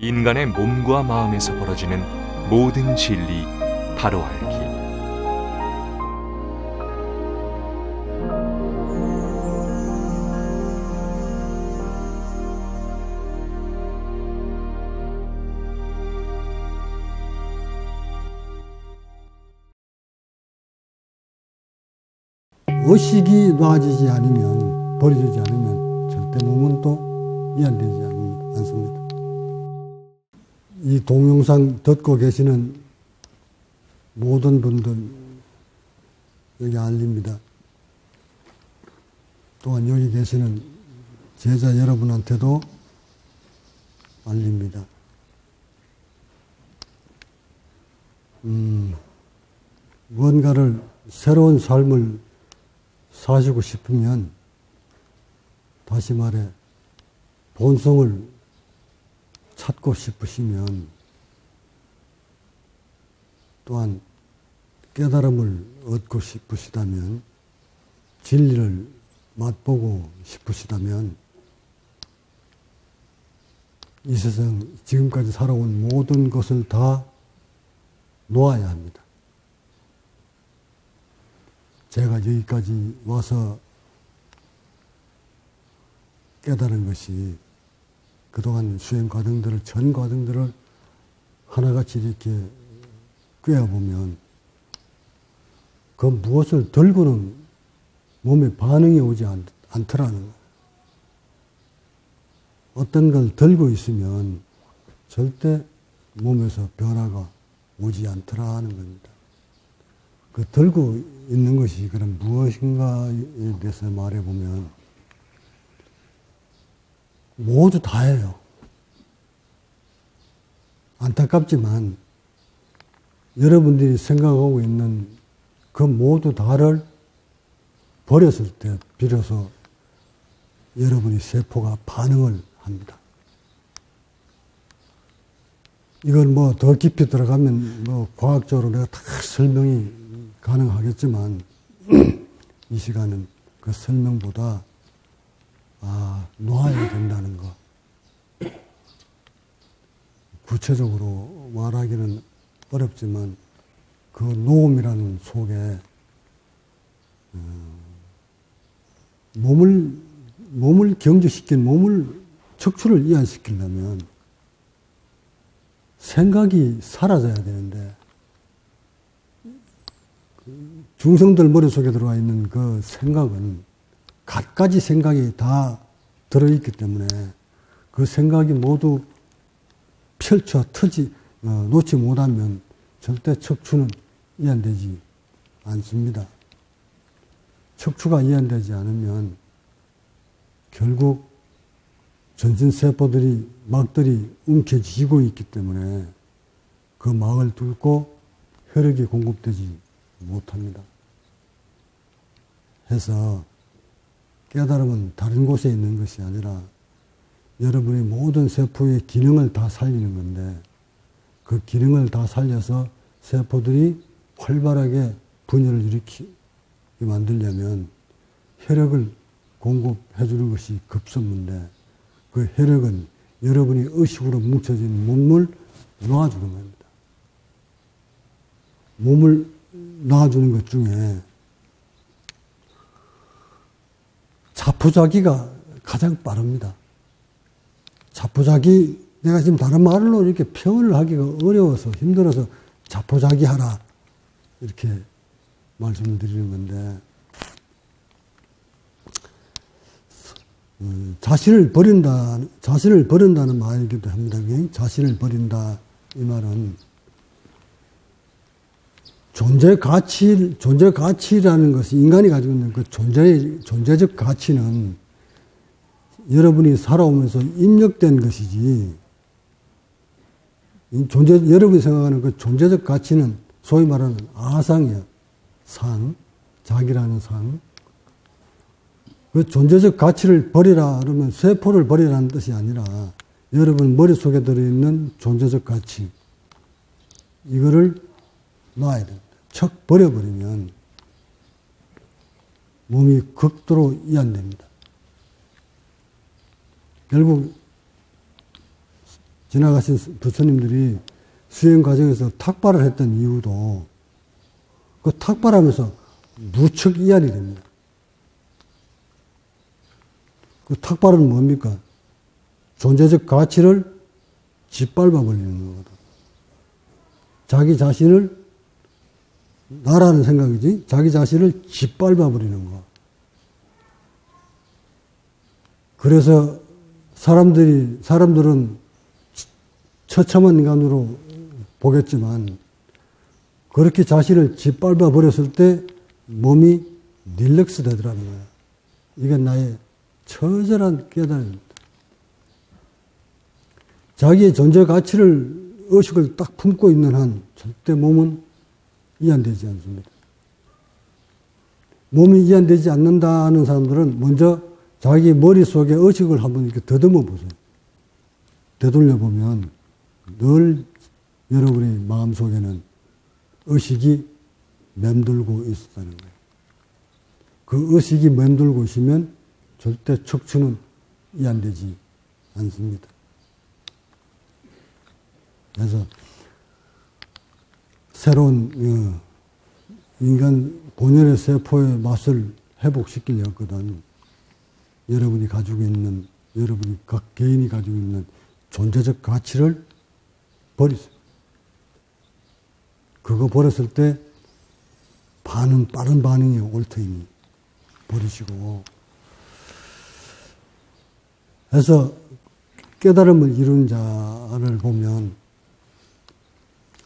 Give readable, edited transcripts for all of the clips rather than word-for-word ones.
인간의 몸과 마음에서 벌어지는 모든 진리 바로 알기. 의식이 놔지지 않으면, 버려지지 않으면 절대 몸은 또 이완되지 않습니다. 이 동영상 듣고 계시는 모든 분들 여기 알립니다. 또한 여기 계시는 제자 여러분한테도 알립니다. 무언가를 새로운 삶을 사시고 싶으면, 다시 말해 본성을 찾고 싶으시면, 또한 깨달음을 얻고 싶으시다면, 진리를 맛보고 싶으시다면, 이 세상 지금까지 살아온 모든 것을 다 놓아야 합니다. 제가 여기까지 와서 깨달은 것이 그동안 수행 과정들을, 전 과정들을 하나같이 이렇게 꿰어보면 그 무엇을 들고는 몸에 반응이 오지 않더라는 거예요. 어떤 걸 들고 있으면 절대 몸에서 변화가 오지 않더라는 겁니다. 그 들고 있는 것이 그럼 무엇인가에 대해서 말해보면 모두 다예요. 안타깝지만 여러분들이 생각하고 있는 그 모두 다를 버렸을 때 비로소 여러분의 세포가 반응을 합니다. 이건 뭐 더 깊이 들어가면 뭐 과학적으로 내가 다 설명이 가능하겠지만 이 시간은 그 설명보다 놓아야 된다는 거, 구체적으로 말하기는 어렵지만 그 놓음이라는 속에 몸을 경직시킨, 몸을 척추를 이완시키려면 생각이 사라져야 되는데, 중생들 머릿속에 들어와 있는 그 생각은 갖가지 생각이 다 들어있기 때문에 그 생각이 모두 펼쳐 놓지 못하면 절대 척추는 이완되지 않습니다. 척추가 이완되지 않으면 결국 전신세포들이, 막들이 움켜쥐고 있기 때문에 그 막을 뚫고 혈액이 공급되지 못합니다. 해서 깨달음은 다른 곳에 있는 것이 아니라 여러분의 모든 세포의 기능을 다 살리는 건데, 그 기능을 다 살려서 세포들이 활발하게 분열을 일으키게 만들려면 혈액을 공급해 주는 것이 급선무인데, 그 혈액은 여러분이 의식으로 뭉쳐진 몸을 놓아주는 겁니다. 몸을 놔주는 것 중에 자포자기가 가장 빠릅니다. 자포자기, 내가 지금 다른 말로 이렇게 표현을 하기가 어려워서 힘들어서 자포자기 하라 이렇게 말씀을 드리는 건데, 자신을 버린다는 말이기도 합니다. 자신을 버린다, 이 말은 존재 가치라는 것이, 인간이 가지고 있는 그 존재적 가치는 여러분이 살아오면서 입력된 것이지, 여러분이 생각하는 그 존재적 가치는 소위 말하는 아상이에요. 상, 자기라는 상. 그 존재적 가치를 버리라 그러면 세포를 버리라는 뜻이 아니라 여러분 머릿속에 들어있는 존재적 가치, 이거를 놔야 됩니다. 척 버려버리면 몸이 극도로 이완됩니다. 결국 지나가신 부처님들이 수행 과정에서 탁발을 했던 이유도 그 탁발하면서 무척 이안이 됩니다. 그 탁발은 뭡니까? 존재적 가치를 짓밟아 버리는 거거든. 자기 자신을, 나라는 생각이지, 자기 자신을 짓밟아 버리는 거. 그래서 사람들은 처참한 인간으로 보겠지만, 그렇게 자신을 짓밟아 버렸을 때 몸이 릴렉스 되더라는 거야. 이게 나의 처절한 깨달음입니다. 자기의 존재 가치를, 의식을 딱 품고 있는 한 절대 몸은 이완되지 않습니다. 몸이 이완되지 않는다는 사람들은 먼저 자기 머릿속에 의식을 한번 이렇게 더듬어 보세요. 되돌려 보면 늘 여러분의 마음속에는 의식이 맴돌고 있었다는 거예요. 그 의식이 맴돌고 있으면 절대 척추는 이완되지 않습니다. 그래서 새로운 인간 본연의 세포의 맛을 회복시키려거든 여러분이 가지고 있는, 여러분이 각 개인이 가지고 있는 존재적 가치를 버리세요. 그거 버렸을 때 빠른 반응이 올 테니 버리시고. 그래서 깨달음을 이룬 자를 보면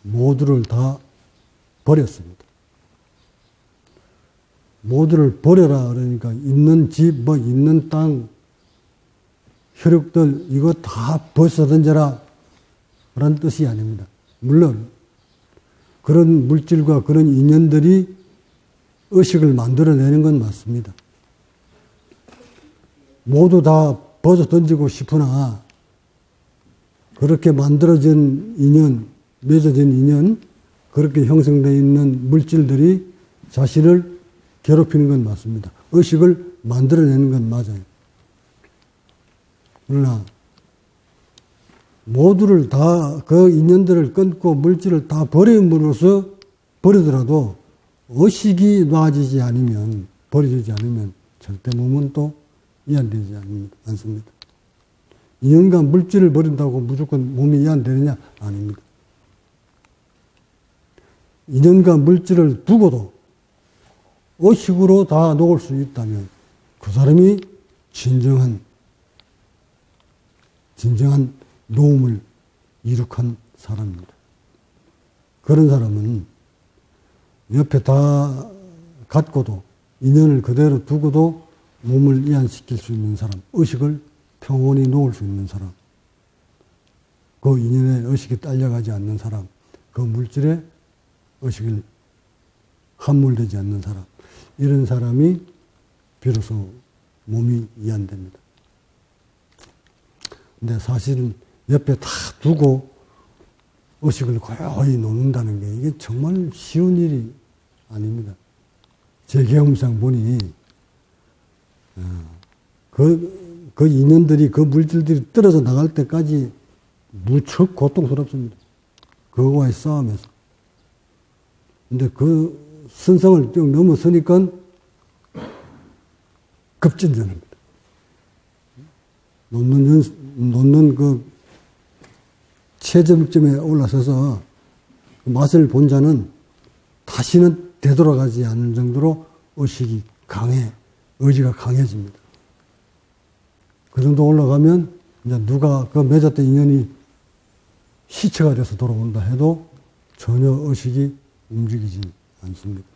모두를 다 버렸습니다. 모두를 버려라 그러니까 있는 집, 있는 땅, 혈육들 이거 다 벗어던져라 그런 뜻이 아닙니다. 물론 그런 물질과 그런 인연들이 의식을 만들어내는 건 맞습니다. 모두 다 벗어던지고 싶으나 그렇게 만들어진 인연, 맺어진 인연, 그렇게 형성되어 있는 물질들이 자신을 괴롭히는 건 맞습니다. 의식을 만들어내는 건 맞아요. 그러나 모두를 다, 그 인연들을 끊고 물질을 다 버림으로써 버리더라도 의식이 놔지지 않으면, 버려지지 않으면 절대 몸은 또 이완되지 않습니다. 인연과 물질을 버린다고 무조건 몸이 이완되느냐? 아닙니다. 인연과 물질을 두고도 의식으로 다 놓을 수 있다면 그 사람이 진정한 노움을 이룩한 사람입니다. 그런 사람은 옆에 다 갖고도 인연을 그대로 두고도 몸을 이완시킬 수 있는 사람, 의식을 평온히 놓을 수 있는 사람, 그 인연에 의식이 딸려가지 않는 사람, 그 물질에 의식을 함몰되지 않는 사람, 이런 사람이 비로소 몸이 이완됩니다. 근데 사실은 옆에 다 두고 의식을 고요히 놓는다는 게 이게 정말 쉬운 일이 아닙니다. 제 경험상 보니 그 인연들이, 그 물질들이 떨어져 나갈 때까지 무척 고통스럽습니다. 그거와의 싸움에서. 근데 그 선성을 쭉 넘어서니까 급진전입니다. 놓는 그 최저점에 올라서서 그 맛을 본 자는 다시는 되돌아가지 않는 정도로 의식이 의지가 강해집니다. 그 정도 올라가면 이제 누가 그 맺었던 인연이 시체가 돼서 돌아온다 해도 전혀 의식이 움직이지 않습니다.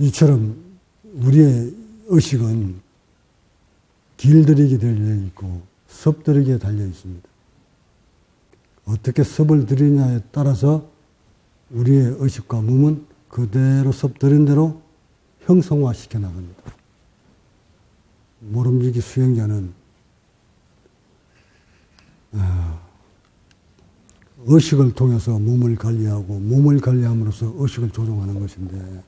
이처럼 우리의 의식은 길들이게 달려 있고 섭들이게 달려 있습니다. 어떻게 섭을 들이냐에 따라서 우리의 의식과 몸은 그대로 섭들인 대로 형성화시켜 나갑니다. 모름지기 수행자는 의식을 통해서 몸을 관리하고 몸을 관리함으로써 의식을 조종하는 것인데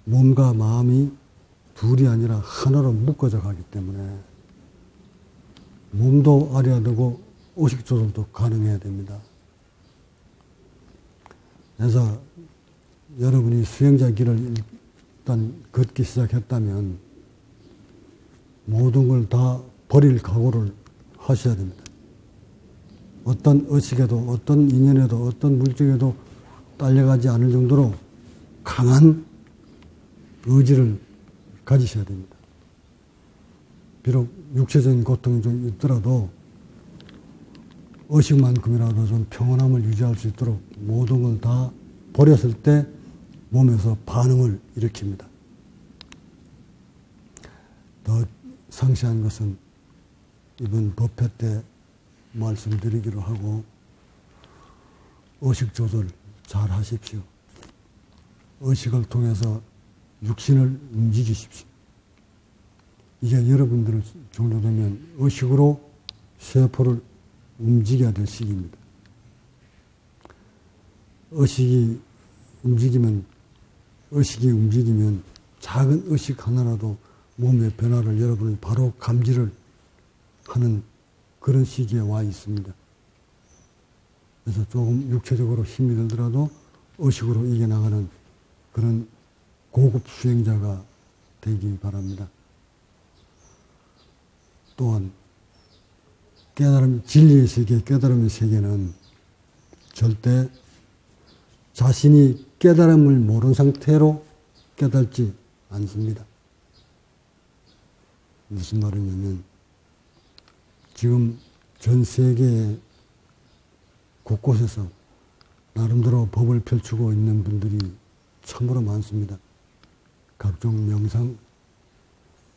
몸과 마음이 둘이 아니라 하나로 묶어져 가기 때문에 몸도 알아야 되고 의식 조절도 가능해야 됩니다. 그래서 여러분이 수행자 길을 일단 걷기 시작했다면 모든 걸 다 버릴 각오를 하셔야 됩니다. 어떤 의식에도 어떤 인연에도 어떤 물질에도 딸려가지 않을 정도로 강한 의지를 가지셔야 됩니다. 비록 육체적인 고통이 좀 있더라도 의식만큼이라도 좀 평온함을 유지할 수 있도록 모든 걸 다 버렸을 때 몸에서 반응을 일으킵니다. 더 상세한 것은 이번 법회 때 말씀드리기로 하고 의식 조절 잘 하십시오. 의식을 통해서 육신을 움직이십시오. 이제 여러분들 정도 되면 의식으로 세포를 움직여야 될 시기입니다. 의식이 움직이면 작은 의식 하나라도 몸의 변화를 여러분이 바로 감지를 하는 그런 시기에 와 있습니다. 그래서 조금 육체적으로 힘이 들더라도 의식으로 이겨나가는 그런 고급 수행자가 되기 바랍니다. 또한 깨달음, 진리의 세계, 깨달음의 세계는 절대 자신이 깨달음을 모르는 상태로 깨닫지 않습니다. 무슨 말이냐면 지금 전 세계 곳곳에서 나름대로 법을 펼치고 있는 분들이 참으로 많습니다. 각종 명상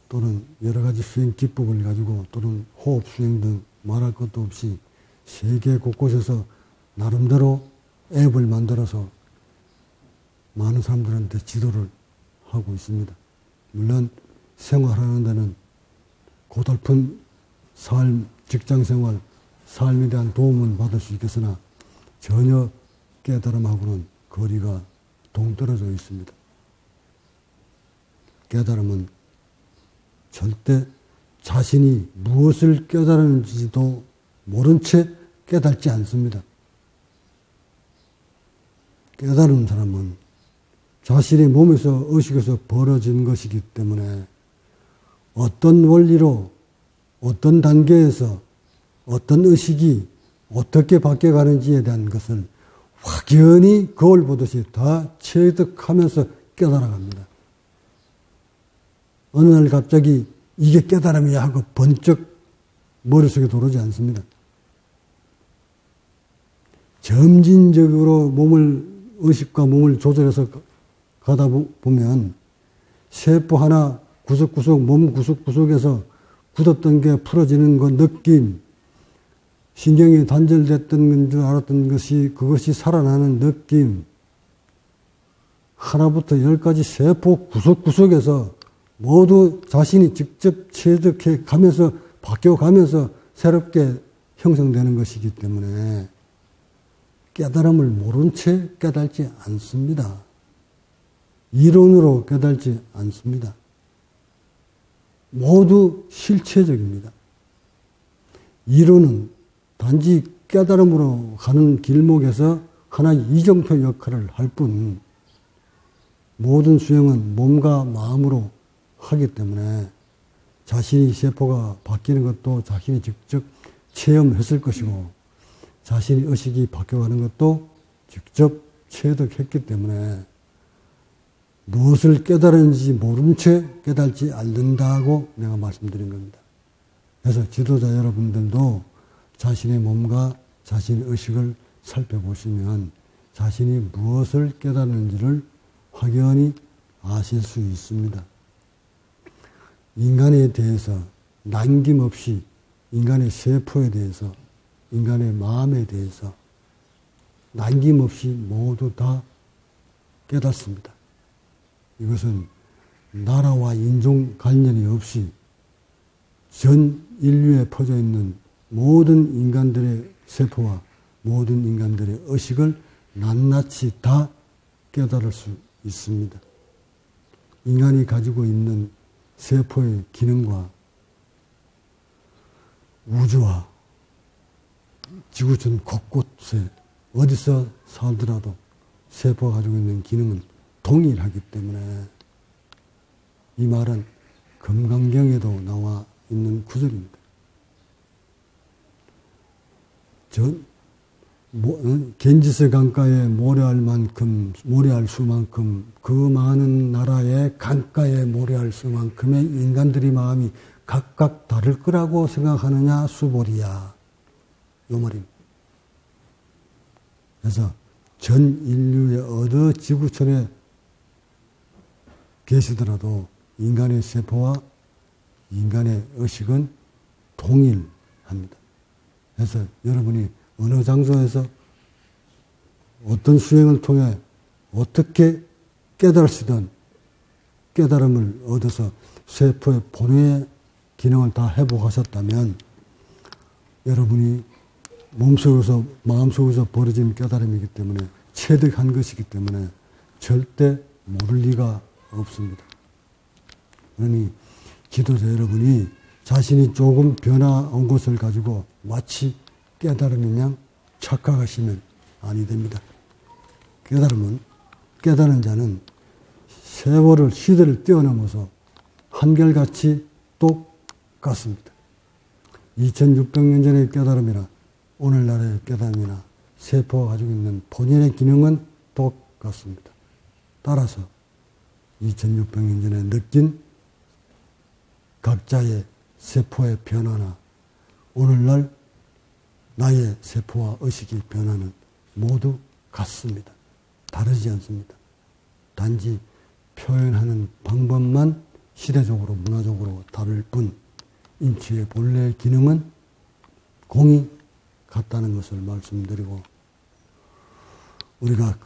또는 여러 가지 수행 기법을 가지고 또는 호흡 수행 등 말할 것도 없이 세계 곳곳에서 나름대로 앱을 만들어서 많은 사람들한테 지도를 하고 있습니다. 물론 생활하는 데는 고달픈 삶, 직장생활, 삶에 대한 도움은 받을 수 있겠으나 전혀 깨달음하고는 거리가 동떨어져 있습니다. 깨달음은 절대 자신이 무엇을 깨달았는지도 모른 채 깨닫지 않습니다. 깨달은 사람은 자신의 몸에서 의식에서 벌어진 것이기 때문에 어떤 원리로 어떤 단계에서 어떤 의식이 어떻게 바뀌어가는지에 대한 것을 확연히 거울 보듯이 다 체득하면서 깨달아갑니다. 어느 날 갑자기 이게 깨달음이야 하고 번쩍 머릿속에 들어오지 않습니다. 점진적으로 의식과 몸을 조절해서 가다 보면 세포 하나 구석구석, 몸 구석구석에서 굳었던 게 풀어지는 그 느낌, 신경이 단절됐던 줄 알았던 그것이 살아나는 느낌, 하나부터 10까지 세포 구석구석에서 모두 자신이 직접 체득해 가면서 바뀌어가면서 새롭게 형성되는 것이기 때문에 깨달음을 모른 채 깨달지 않습니다. 이론으로 깨달지 않습니다. 모두 실체적입니다. 이론은 단지 깨달음으로 가는 길목에서 하나의 이정표 역할을 할 뿐 모든 수행은 몸과 마음으로 하기 때문에 자신이 세포가 바뀌는 것도 자신이 직접 체험했을 것이고 자신의 의식이 바뀌어가는 것도 직접 체득했기 때문에 무엇을 깨달았는지 모른 채 깨달지 않는다고 내가 말씀드린 겁니다. 그래서 지도자 여러분들도 자신의 몸과 자신의 의식을 살펴보시면 자신이 무엇을 깨달았는지를 확연히 아실 수 있습니다. 인간에 대해서 남김없이 인간의 세포에 대해서 인간의 마음에 대해서 남김없이 모두 다 깨닫습니다. 이것은 나라와 인종 관련이 없이 전 인류에 퍼져 있는 모든 인간들의 세포와 모든 인간들의 의식을 낱낱이 다 깨달을 수 있습니다. 인간이 가지고 있는 세포의 기능과 우주와 지구촌 곳곳에 어디서 살더라도 세포가 가지고 있는 기능은 동일하기 때문에 이 말은 금강경에도 나와 있는 구절입니다. 겐지스 강가에 모래알 수만큼 그 많은 나라의 강가에 모래알 수만큼의 인간들의 마음이 각각 다를 거라고 생각하느냐 수보리야. 요 말입니다. 그래서 전 인류의 어느 지구촌에 계시더라도 인간의 세포와 인간의 의식은 동일합니다. 그래서 여러분이 어느 장소에서 어떤 수행을 통해 어떻게 깨달으시든 깨달음을 얻어서 세포의 본래의 기능을 다 회복하셨다면 여러분이 몸속에서 마음속에서 벌어진 깨달음이기 때문에 체득한 것이기 때문에 절대 모를 리가 없습니다. 그러니 지도자 여러분이 자신이 조금 변화한 것을 가지고 마치 깨달음인 양 착각하시면 아니 됩니다. 깨달은 자는 세월을 시대를 뛰어넘어서 한결같이 똑같습니다. 2600년 전의 깨달음이나 오늘날의 깨달음이나 세포가 가지고 있는 본연의 기능은 똑같습니다. 따라서 2600년 전에 느낀 각자의 세포의 변화나 오늘날 나의 세포와 의식의 변화는 모두 같습니다. 다르지 않습니다. 단지 표현하는 방법만 시대적으로 문화적으로 다를 뿐 인체의 본래의 기능은 공이 같다는 것을 말씀드리고 우리가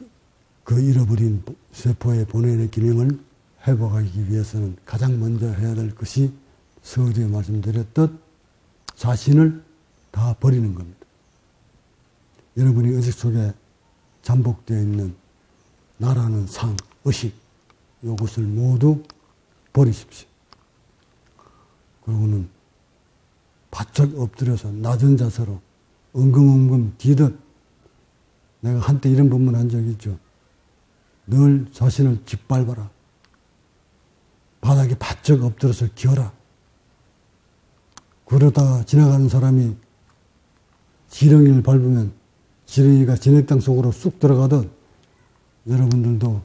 그 잃어버린 세포의 본연의 기능을 회복하기 위해서는 가장 먼저 해야 될 것이 서두에 말씀드렸듯 자신을 다 버리는 겁니다. 여러분이 의식 속에 잠복되어 있는 나라는 상, 의식 이것을 모두 버리십시오. 그리고는 바짝 엎드려서 낮은 자세로 엉금엉금 기듯 내가 한때 이런 법문 한 적이 있죠. 늘 자신을 짓밟아라. 바닥에 바짝 엎드려서 기어라. 그러다가 지나가는 사람이 지렁이를 밟으면 지렁이가 진액당 속으로 쑥 들어가듯 여러분들도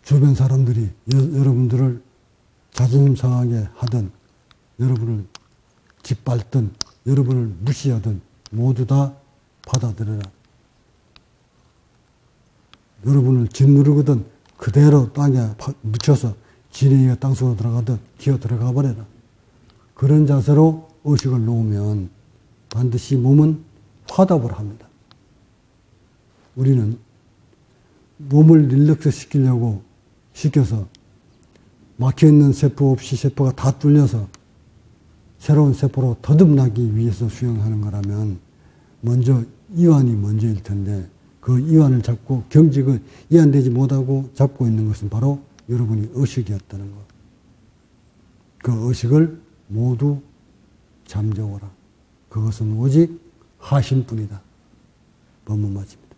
주변 사람들이 여러분들을 자존심 상하게 하든 여러분을 짓밟든 여러분을 무시하든 모두 다 받아들여라. 여러분을 짓누르거든 그대로 땅에 묻혀서 지렁이가 땅속으로 들어가듯 기어 들어가 버려라. 그런 자세로 의식을 놓으면 반드시 몸은 화답을 합니다. 우리는 몸을 릴렉스 시켜서 막혀있는 세포 없이 세포가 다 뚫려서 새로운 세포로 더듬나기 위해서 수행하는 거라면 먼저 이완이 먼저일 텐데 그 이완을 잡고 경직을 이완되지 못하고 잡고 있는 것은 바로 여러분이 의식이었다는 것. 그 의식을 모두 잠재워라. 그것은 오직 하심뿐이다. 법문 마칩니다.